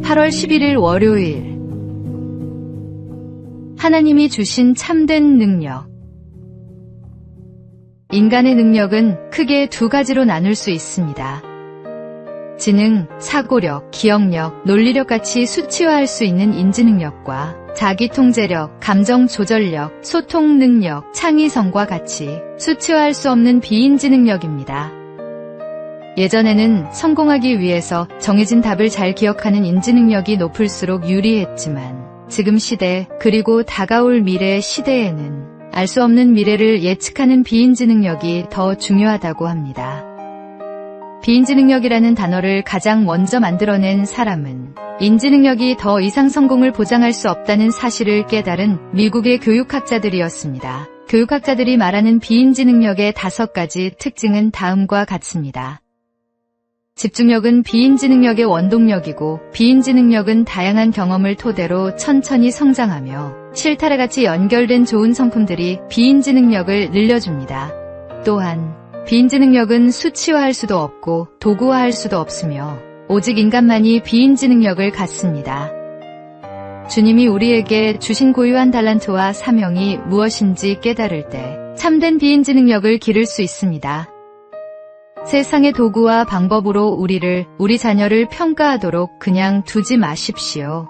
8월 11일 월요일. 하나님이 주신 참된 능력. 인간의 능력은 크게 두 가지로 나눌 수 있습니다. 지능, 사고력, 기억력, 논리력 같이 수치화할 수 있는 인지능력과 자기통제력, 감정조절력, 소통 능력, 창의성과 같이 수치화할 수 없는 비인지 능력입니다. 예전에는 성공하기 위해서 정해진 답을 잘 기억하는 인지능력이 높을수록 유리했지만 지금 시대 그리고 다가올 미래 시대에는 알 수 없는 미래를 예측하는 비인지 능력이 더 중요하다고 합니다. 비인지 능력이라는 단어를 가장 먼저 만들어낸 사람은 인지 능력이 더 이상 성공을 보장할 수 없다는 사실을 깨달은 미국의 교육학자들이었습니다. 교육학자들이 말하는 비인지 능력의 5가지 특징은 다음과 같습니다. 집중력은 비인지 능력의 원동력이고, 비인지 능력은 다양한 경험을 토대로 천천히 성장하며 실타래 같이 연결된 좋은 성품들이 비인지 능력을 늘려줍니다. 또한 비인지 능력은 수치화할 수도 없고 도구화할 수도 없으며 오직 인간만이 비인지 능력을 갖습니다. 주님이 우리에게 주신 고유한 달란트와 사명이 무엇인지 깨달을 때 참된 비인지 능력을 기를 수 있습니다. 세상의 도구와 방법으로 우리 자녀를 평가하도록 그냥 두지 마십시오.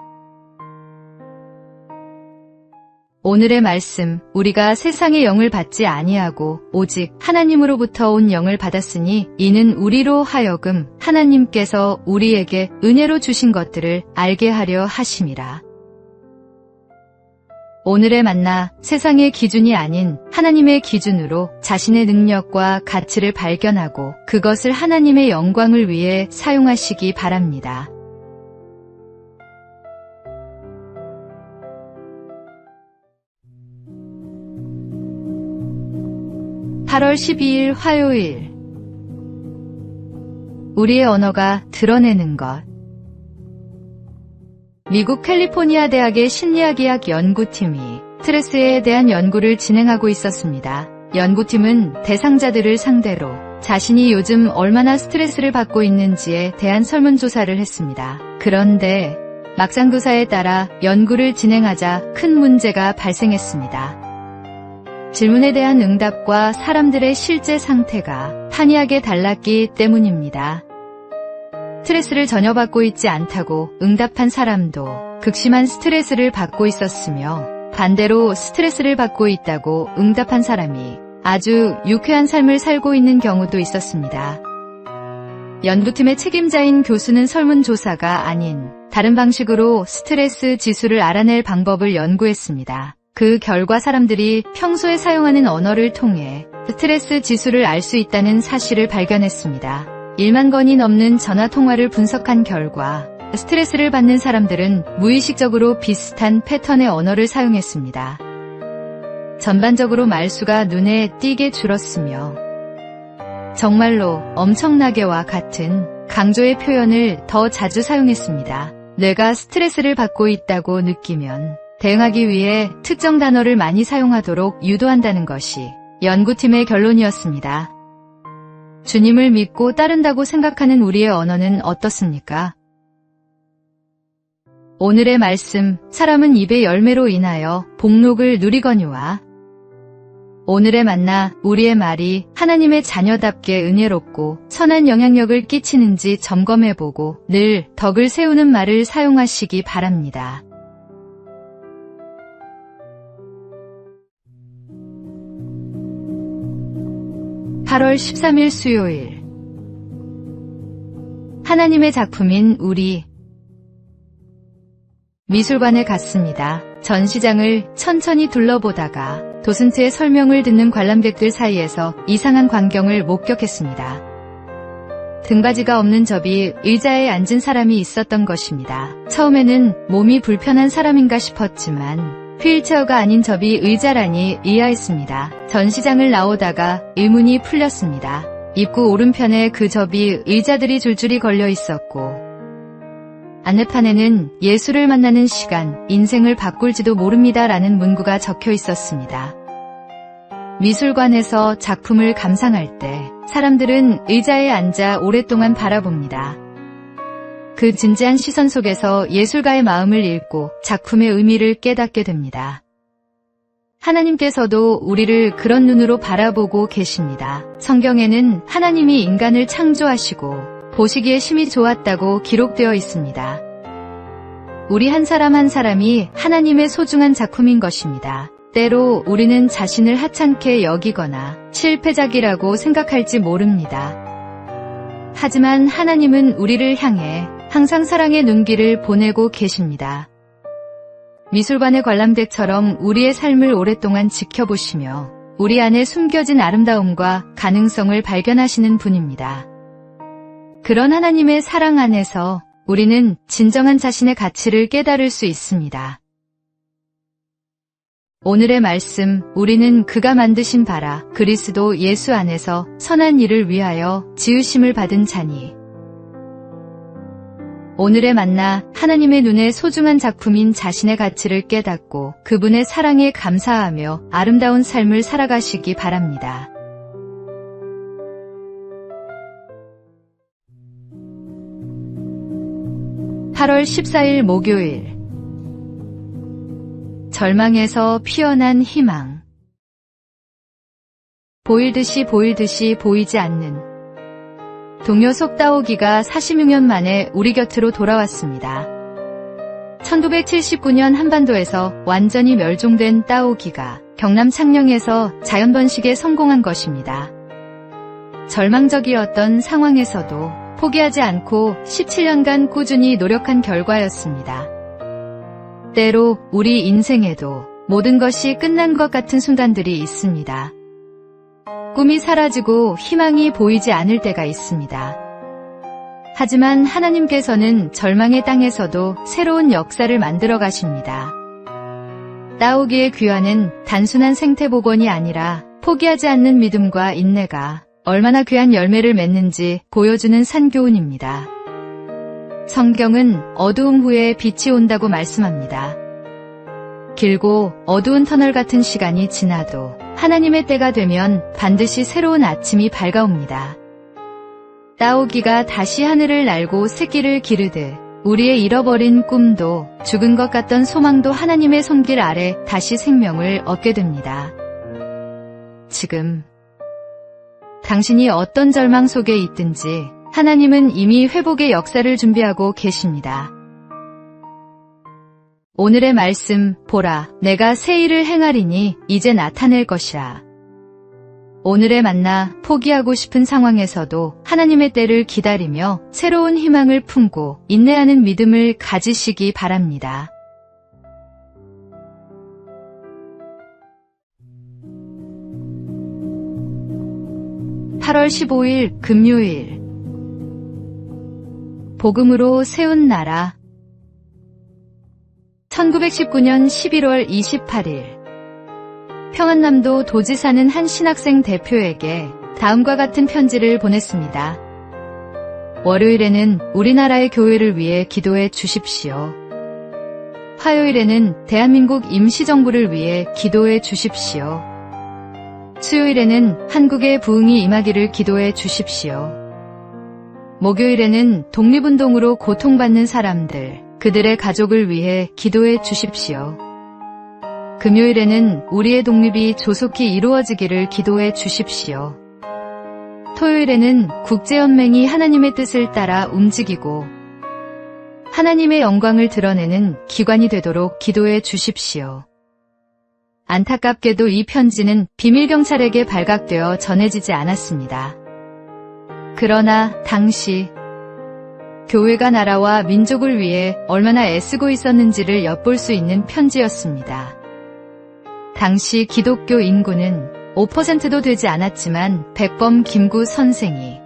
오늘의 말씀, 우리가 세상의 영을 받지 아니하고 오직 하나님으로부터 온 영을 받았으니 이는 우리로 하여금 하나님께서 우리에게 은혜로 주신 것들을 알게 하려 하심이라. 오늘의 만나, 세상의 기준이 아닌 하나님의 기준으로 자신의 능력과 가치를 발견하고 그것을 하나님의 영광을 위해 사용하시기 바랍니다. (8월 12일) 화요일. 우리의 언어가 드러내는 것. 미국 캘리포니아 대학의 심리학의학 연구팀이 스트레스에 대한 연구를 진행하고 있었습니다. 연구팀은 대상자들을 상대로 자신이 요즘 얼마나 스트레스를 받고 있는지에 대한 설문조사를 했습니다. 그런데 막상 조사에 따라 연구를 진행하자 큰 문제가 발생했습니다. 질문에 대한 응답과 사람들의 실제 상태가 판이하게 달랐기 때문입니다. 스트레스를 전혀 받고 있지 않다고 응답한 사람도 극심한 스트레스를 받고 있었으며, 반대로 스트레스를 받고 있다고 응답한 사람이 아주 유쾌한 삶을 살고 있는 경우도 있었습니다. 연구팀의 책임자인 교수는 설문조사가 아닌 다른 방식으로 스트레스 지수를 알아낼 방법을 연구했습니다. 그 결과 사람들이 평소에 사용하는 언어를 통해 스트레스 지수를 알 수 있다는 사실을 발견했습니다. 1만 건이 넘는 전화 통화를 분석한 결과 스트레스를 받는 사람들은 무의식적으로 비슷한 패턴의 언어를 사용했습니다. 전반적으로 말수가 눈에 띄게 줄었으며 정말로 엄청나게와 같은 강조의 표현을 더 자주 사용했습니다. 뇌가 스트레스를 받고 있다고 느끼면 대응하기 위해 특정 단어를 많이 사용하도록 유도한다는 것이 연구팀의 결론이었습니다. 주님을 믿고 따른다고 생각하는 우리의 언어는 어떻습니까? 오늘의 말씀, 사람은 입의 열매로 인하여 복록을 누리거니와. 오늘의 만나, 우리의 말이 하나님의 자녀답게 은혜롭고 선한 영향력을 끼치는지 점검해보고 늘 덕을 세우는 말을 사용하시기 바랍니다. (8월 13일) 수요일. 하나님의 작품인 우리. 미술관에 갔습니다. 전시장을 천천히 둘러보다가 도슨트의 설명을 듣는 관람객들 사이에서 이상한 광경을 목격했습니다. 등받이가 없는 접이 의자에 앉은 사람이 있었던 것입니다. 처음에는 몸이 불편한 사람인가 싶었지만 휠체어가 아닌 접이 의자라니 이해했습니다. 전시장을 나오다가 의문이 풀렸습니다. 입구 오른편에 그 접이 의자들이 줄줄이 걸려 있었고, 안내판에는 예수를 만나는 시간, 인생을 바꿀지도 모릅니다 라는 문구가 적혀 있었습니다. 미술관에서 작품을 감상할 때 사람들은 의자에 앉아 오랫동안 바라봅니다. 그 진지한 시선 속에서 예술가의 마음을 읽고 작품의 의미를 깨닫게 됩니다. 하나님께서도 우리를 그런 눈으로 바라보고 계십니다. 성경에는 하나님이 인간을 창조하시고 보시기에 심히 좋았다고 기록되어 있습니다. 우리 한 사람 한 사람이 하나님의 소중한 작품인 것입니다. 때로 우리는 자신을 하찮게 여기거나 실패작이라고 생각할지 모릅니다. 하지만 하나님은 우리를 향해 항상 사랑의 눈길을 보내고 계십니다. 미술관의 관람객처럼 우리의 삶을 오랫동안 지켜보시며 우리 안에 숨겨진 아름다움과 가능성을 발견하시는 분입니다. 그런 하나님의 사랑 안에서 우리는 진정한 자신의 가치를 깨달을 수 있습니다. 오늘의 말씀, 우리는 그가 만드신 바라 그리스도 예수 안에서 선한 일을 위하여 지으심을 받은 자니. 오늘의 만나, 하나님의 눈에 소중한 작품인 자신의 가치를 깨닫고 그분의 사랑에 감사하며 아름다운 삶을 살아가시기 바랍니다. (8월 14일) 목요일. 절망에서 피어난 희망. 보일 듯이 보이지 않는. 동료 속다오기가 46년 만에 우리 곁으로 돌아왔습니다. 1979년 한반도에서 완전히 멸종된 따오기가 경남 창녕에서 자연번식에 성공한 것입니다. 절망적이었던 상황에서도 포기하지 않고 17년간 꾸준히 노력한 결과였습니다. 때로 우리 인생에도 모든 것이 끝난 것 같은 순간들이 있습니다. 꿈이 사라지고 희망이 보이지 않을 때가 있습니다. 하지만 하나님께서는 절망의 땅에서도 새로운 역사를 만들어 가십니다. 따오기의 귀환은 단순한 생태복원이 아니라 포기하지 않는 믿음과 인내가 얼마나 귀한 열매를 맺는지 보여주는 산교훈입니다. 성경은 어두움 후에 빛이 온다고 말씀합니다. 길고 어두운 터널 같은 시간이 지나도 하나님의 때가 되면 반드시 새로운 아침이 밝아옵니다. 따오기가 다시 하늘을 날고 새끼를 기르듯 우리의 잃어버린 꿈도 죽은 것 같던 소망도 하나님의 손길 아래 다시 생명을 얻게 됩니다. 지금 당신이 어떤 절망 속에 있든지 하나님은 이미 회복의 역사를 준비하고 계십니다. 오늘의 말씀, 보라, 내가 새 일을 행하리니 이제 나타낼 것이라. 오늘의 만나, 포기하고 싶은 상황에서도 하나님의 때를 기다리며 새로운 희망을 품고 인내하는 믿음을 가지시기 바랍니다. (8월 15일) 금요일. 복음으로 세운 나라. 1919년 11월 28일 평안남도 도지 사는 한 신학생 대표에게 다음과 같은 편지를 보냈습니다. 월요일에는 우리나라의 교회를 위해 기도해 주십시오. 화요일에는 대한민국 임시정부를 위해 기도해 주십시오. 수요일에는 한국의 부흥이 임하기를 기도해 주십시오. 목요일에는 독립운동으로 고통받는 사람들, 그들의 가족을 위해 기도해 주십시오. 금요일에는 우리의 독립이 조속히 이루어지기를 기도해 주십시오. 토요일에는 국제연맹이 하나님의 뜻을 따라 움직이고 하나님의 영광을 드러내는 기관이 되도록 기도해 주십시오. 안타깝게도 이 편지는 비밀경찰에게 발각되어 전해지지 않았습니다. 그러나 당시 교회가 나라와 민족을 위해 얼마나 애쓰고 있었는지를 엿볼 수 있는 편지였습니다. 당시 기독교 인구는 5%도 되지 않았지만 백범 김구 선생이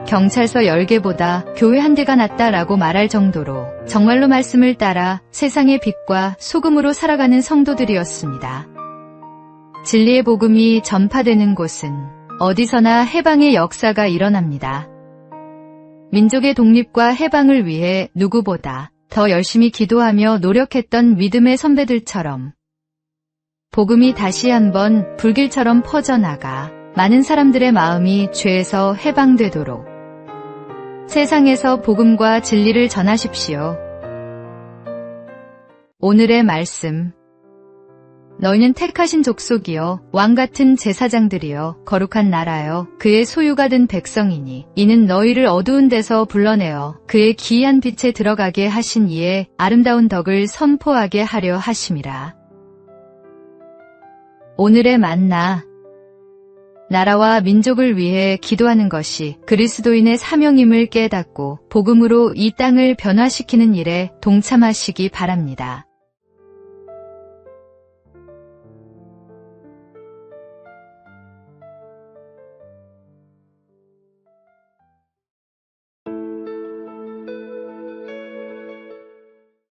경찰서 10개보다 교회 1개가 낫다라고 말할 정도로 정말로 말씀을 따라 세상의 빛과 소금으로 살아가는 성도들이었습니다. 진리의 복음이 전파되는 곳은 어디서나 해방의 역사가 일어납니다. 민족의 독립과 해방을 위해 누구보다 더 열심히 기도하며 노력했던 믿음의 선배들처럼 복음이 다시 한번 불길처럼 퍼져나가 많은 사람들의 마음이 죄에서 해방되도록 세상에서 복음과 진리를 전하십시오. 오늘의 말씀. 너희는 택하신 족속이요 왕같은 제사장들이요 거룩한 나라요 그의 소유가 된 백성이니 이는 너희를 어두운 데서 불러내어 그의 기이한 빛에 들어가게 하신 이의 아름다운 덕을 선포하게 하려 하심이라. 오늘의 만나. 나라와 민족을 위해 기도하는 것이 그리스도인의 사명임을 깨닫고 복음으로 이 땅을 변화시키는 일에 동참하시기 바랍니다.